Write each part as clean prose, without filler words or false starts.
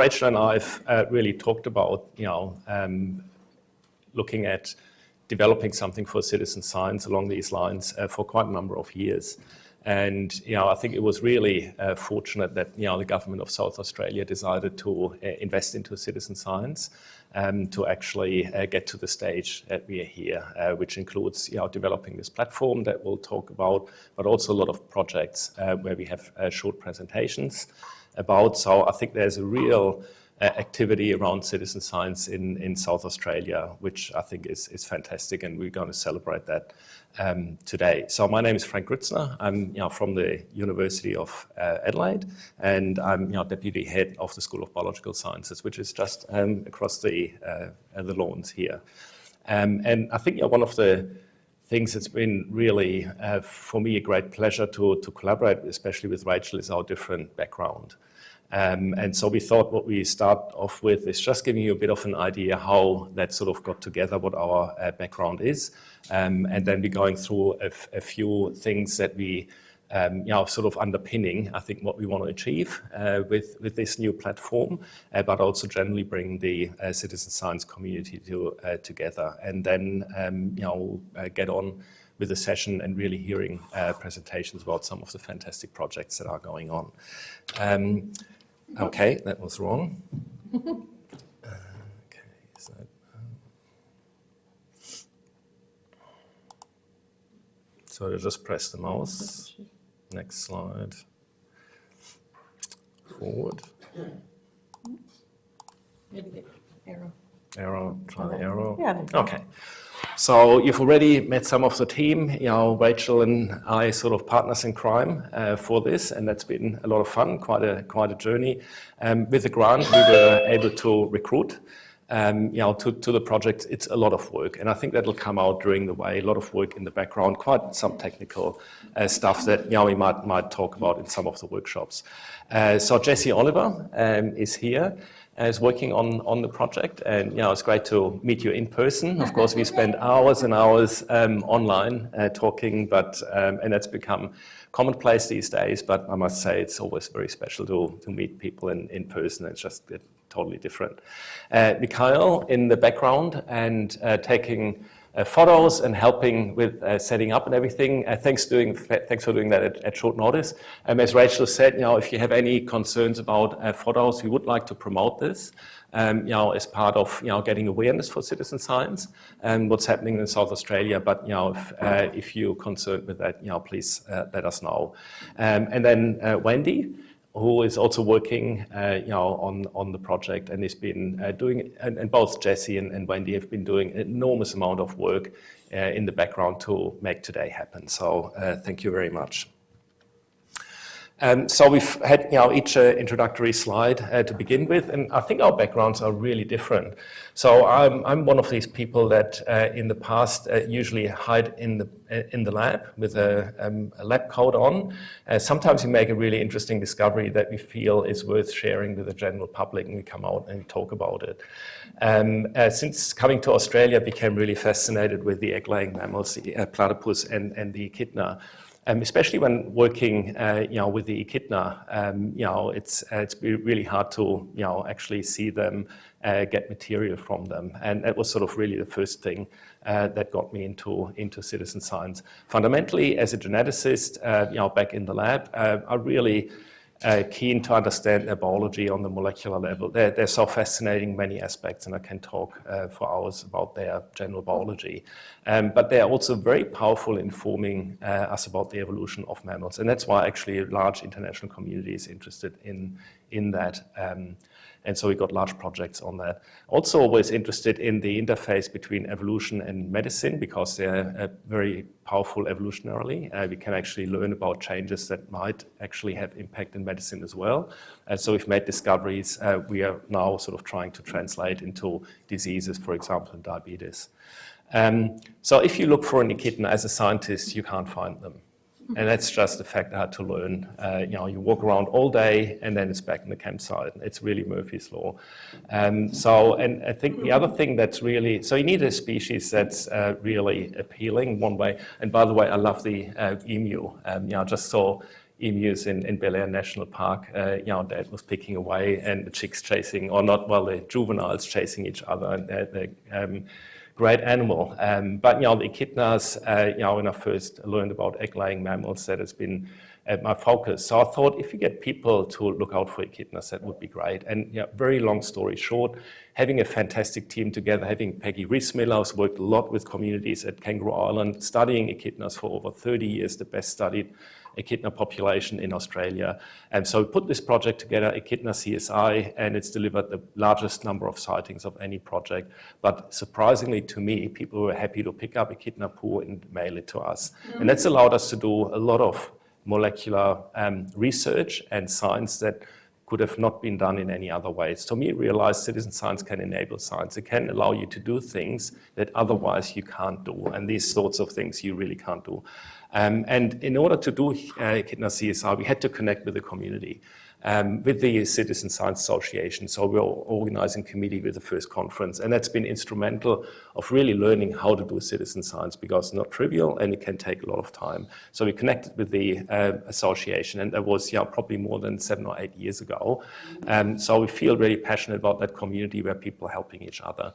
Rachel and I have really talked about, looking at developing something for citizen science along these lines for quite a number of years. And I think it was really fortunate that the government of South Australia decided to invest into citizen science to actually get to the stage that we are here, which includes developing this platform that we'll talk about, but also a lot of projects where we have short presentations about. So I think there's a real activity around citizen science in South Australia, which I think is fantastic, and we're going to celebrate that today. So my name is Frank Grutzner. I'm from the University of Adelaide, and I'm Deputy Head of the School of Biological Sciences, which is just across the lawns here. And I think one of the things that's been really, for me, a great pleasure to collaborate, especially with Rachel, is our different background. And so we thought what we start off with is just giving you a bit of an idea how that sort of got together, what our background is, and then we're going through a few things that we sort of underpinning, I think, what we want to achieve with this new platform, but also generally bring the citizen science community together, and then get on with the session and really hearing presentations about some of the fantastic projects that are going on. Okay, that was wrong. Okay, so, so I just press the mouse. Next slide. Forward. Arrow. Arrow, try the arrow. Yeah. Okay. So you've already met some of the team. Rachel and I sort of partners in crime for this, and that's been a lot of fun, quite a journey. With the grant, we were able to recruit. To the project. It's a lot of work, and I think that'll come out during the way. A lot of work in the background, quite some technical stuff that we might talk about in some of the workshops. So Jesse Oliver is here. Is working on the project, and it's great to meet you in person. Of course, we spend hours and hours online talking, but and that's become commonplace these days. But I must say, it's always very special to meet people in person. It's just totally different. Mikhail in the background and taking photos and helping with setting up and everything. Thanks for doing that at short notice. As Rachel said, if you have any concerns about photos, we would like to promote this, as part of getting awareness for citizen science and what's happening in South Australia. But if you're concerned with that, please let us know. And then Wendy, who is also working, on the project, and has been doing, and both Jesse and Wendy have been doing an enormous amount of work in the background to make today happen. So thank you very much. So we've had each introductory slide to begin with, and I think our backgrounds are really different. So I'm one of these people that in the past usually hide in the lab with a lab coat on. Sometimes we make a really interesting discovery that we feel is worth sharing with the general public, and we come out and talk about it. Since coming to Australia, I became really fascinated with the egg-laying mammals, the platypus and the echidna. Especially when working, with the echidna, it's really hard to, actually see them, get material from them, and that was sort of really the first thing that got me into citizen science. Fundamentally, as a geneticist, back in the lab, I really keen to understand their biology on the molecular level. They're so fascinating, many aspects, and I can talk for hours about their general biology. But they're also very powerful in informing us about the evolution of mammals, and that's why actually a large international community is interested in that. And so we got large projects on that. Also always interested in the interface between evolution and medicine, because they're very powerful evolutionarily. We can actually learn about changes that might actually have impact in medicine as well. So we've made discoveries we are now sort of trying to translate into diseases, for example, in diabetes. So if you look for an echidna as a scientist, you can't find them. And that's just a fact I had to learn. You walk around all day and then it's back in the campsite. It's really Murphy's Law. And I think the other thing that's really, so you need a species that's really appealing one way. And by the way, I love the emu. Just so emus in Bel Air National Park. Dad was picking away and the chicks chasing, or not, well, the juveniles chasing each other. And they're great animal. But the echidnas, when I first learned about egg-laying mammals, that has been my focus. So I thought if you get people to look out for echidnas, that would be great. And very long story short, having a fantastic team together, having Peggy Rees-Miller, who's worked a lot with communities at Kangaroo Island, studying echidnas for over 30 years, the best studied echidna population in Australia. And so we put this project together, Echidna CSI, and it's delivered the largest number of sightings of any project. But surprisingly to me, people were happy to pick up echidna poo and mail it to us. And that's allowed us to do a lot of molecular research and science that could have not been done in any other ways. To me, realized citizen science can enable science. It can allow you to do things that otherwise you can't do. And these sorts of things you really can't do. And in order to do Echidna CSI, we had to connect with the community, with the Citizen Science Association. So we were organizing committee with the first conference, and that's been instrumental of really learning how to do citizen science, because it's not trivial and it can take a lot of time. So we connected with the association, and that was probably more than 7 or 8 years ago. So we feel really passionate about that community where people are helping each other.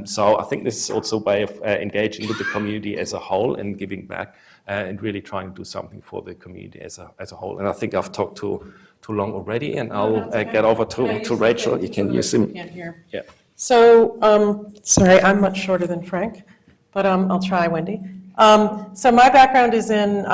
So I think this is also a way of engaging with the community as a whole and giving back and really trying to do something for the community as a whole. And I think I've talked too long already, and I'll get over to Rachel. You can use him. Can't hear. Yeah. So, sorry, I'm much shorter than Frank, but I'll try, Wendy. So my background is in,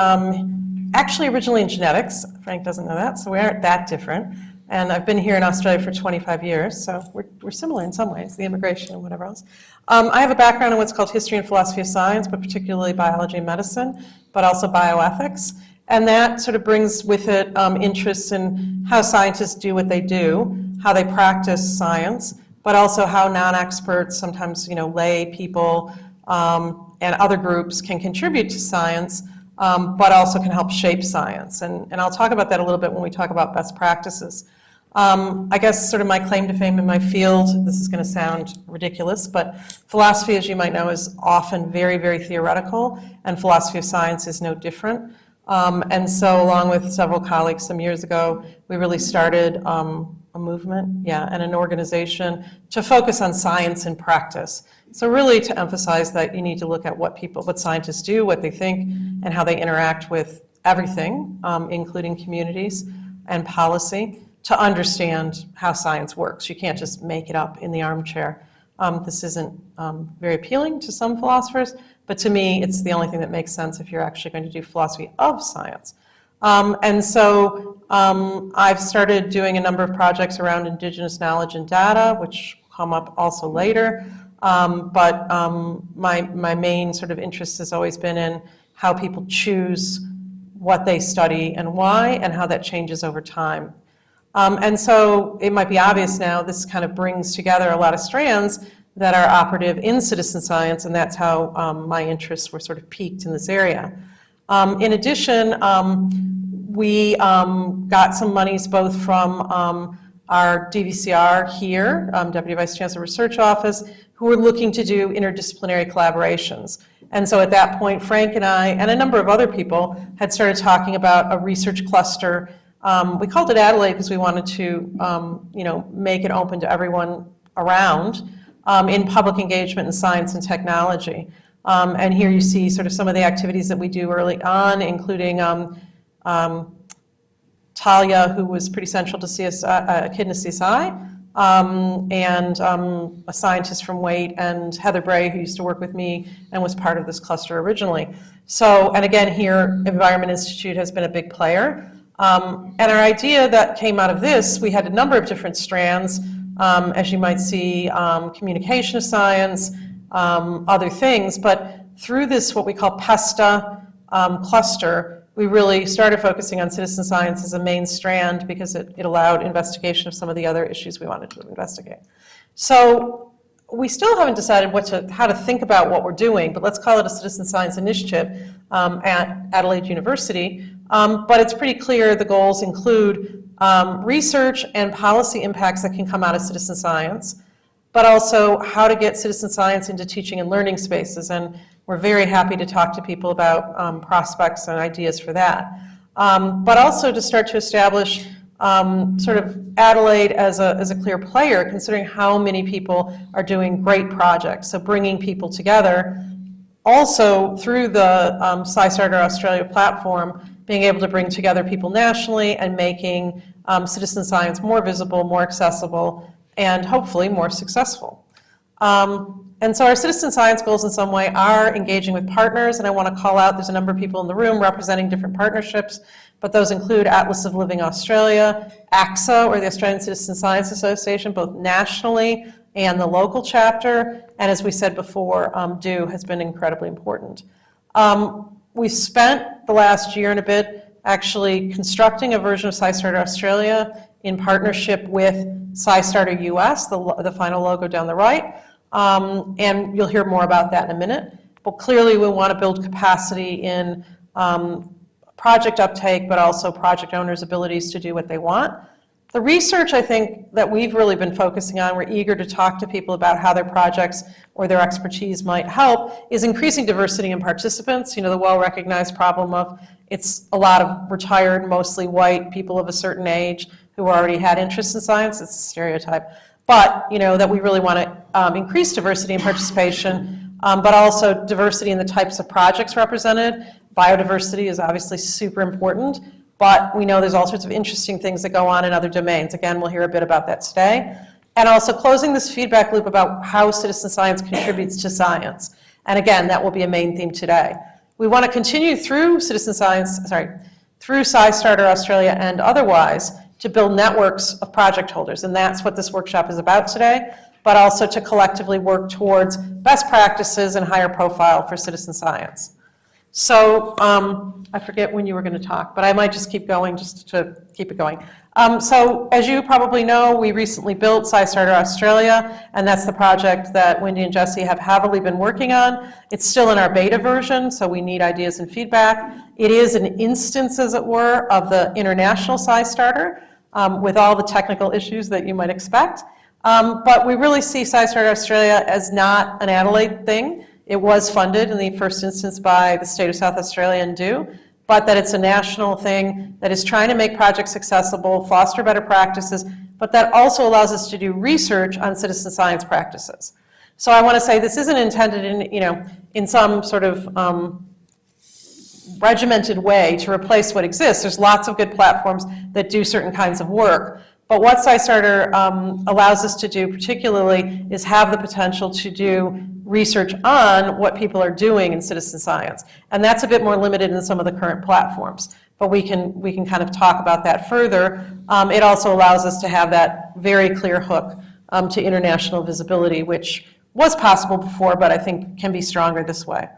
actually originally in genetics. Frank doesn't know that, so we aren't that different. And I've been here in Australia for 25 years, so we're similar in some ways, the immigration and whatever else. I have a background in what's called history and philosophy of science, but particularly biology and medicine, but also bioethics. And that sort of brings with it interests in how scientists do what they do, how they practice science, but also how non-experts, sometimes lay people and other groups can contribute to science, but also can help shape science. And I'll talk about that a little bit when we talk about best practices. I guess sort of my claim to fame in my field, this is going to sound ridiculous, but philosophy, as you might know, is often very, very theoretical, and philosophy of science is no different. And so along with several colleagues some years ago, we really started a movement, and an organization to focus on science and practice. So really to emphasize that you need to look at what scientists do, what they think, and how they interact with everything, including communities and policy, to understand how science works. You can't just make it up in the armchair. This isn't very appealing to some philosophers, but to me, it's the only thing that makes sense if you're actually going to do philosophy of science. And so I've started doing a number of projects around Indigenous knowledge and data, which come up also later. But my main sort of interest has always been in how people choose what they study and why, and how that changes over time. And so it might be obvious now, this kind of brings together a lot of strands that are operative in citizen science, and that's how my interests were sort of peaked in this area. In addition, we got some monies both from our DVCR here, Deputy Vice Chancellor Research Office, who were looking to do interdisciplinary collaborations. And so at that point, Frank and I, and a number of other people, had started talking about a research cluster. We called it Adelaide because we wanted to, make it open to everyone around in public engagement in science and technology. And here you see sort of some of the activities that we do early on, including Talia, who was pretty central to Echidna CSI, and a scientist from Waite, and Heather Bray, who used to work with me and was part of this cluster originally. So, and again here, Environment Institute has been a big player. And our idea that came out of this, we had a number of different strands, as you might see, communication of science, other things, but through this, what we call PESTA cluster, we really started focusing on citizen science as a main strand because it allowed investigation of some of the other issues we wanted to investigate. So we still haven't decided how to think about what we're doing, but let's call it a citizen science initiative at Adelaide University. But it's pretty clear the goals include research and policy impacts that can come out of citizen science, but also how to get citizen science into teaching and learning spaces. And we're very happy to talk to people about prospects and ideas for that. but also to start to establish sort of Adelaide as a clear player, considering how many people are doing great projects. So bringing people together. Also, through the SciStarter Australia platform, being able to bring together people nationally and making citizen science more visible, more accessible, and hopefully more successful. And so our citizen science goals in some way are engaging with partners, and I want to call out, there's a number of people in the room representing different partnerships, but those include Atlas of Living Australia, ACSA, or the Australian Citizen Science Association, both nationally and the local chapter, and as we said before, DO has been incredibly important. We spent the last year and a bit actually constructing a version of SciStarter Australia in partnership with SciStarter US, the final logo down the right, and you'll hear more about that in a minute. But clearly we want to build capacity in project uptake, but also project owners' abilities to do what they want. The research, I think, that we've really been focusing on, we're eager to talk to people about how their projects or their expertise might help, is increasing diversity in participants. You know, the well-recognized problem of it's a lot of retired, mostly white people of a certain age who already had interest in science. It's a stereotype. But, you know, that we really want to increase diversity and participation, but also diversity in the types of projects represented. Biodiversity is obviously super important. But we know there's all sorts of interesting things that go on in other domains. Again, we'll hear a bit about that today. And also closing this feedback loop about how citizen science contributes to science. And again, that will be a main theme today. We want to continue through through SciStarter Australia and otherwise to build networks of project holders. And that's what this workshop is about today, but also to collectively work towards best practices and higher profile for citizen science. So I forget when you were going to talk, but I might just keep going just to keep it going. So as you probably know, we recently built SciStarter Australia, and that's the project that Wendy and Jesse have heavily been working on. It's still in our beta version, so we need ideas and feedback. It is an instance, as it were, of the international SciStarter with all the technical issues that you might expect. But we really see SciStarter Australia as not an Adelaide thing. It was funded in the first instance by the state of South Australia and DO, but that it's a national thing that is trying to make projects accessible, foster better practices, but that also allows us to do research on citizen science practices. So I want to say this isn't intended in some sort of regimented way to replace what exists. There's lots of good platforms that do certain kinds of work. But what SciStarter allows us to do particularly is have the potential to do research on what people are doing in citizen science. And that's a bit more limited in some of the current platforms. But we can kind of talk about that further. It also allows us to have that very clear hook to international visibility, which was possible before, but I think can be stronger this way.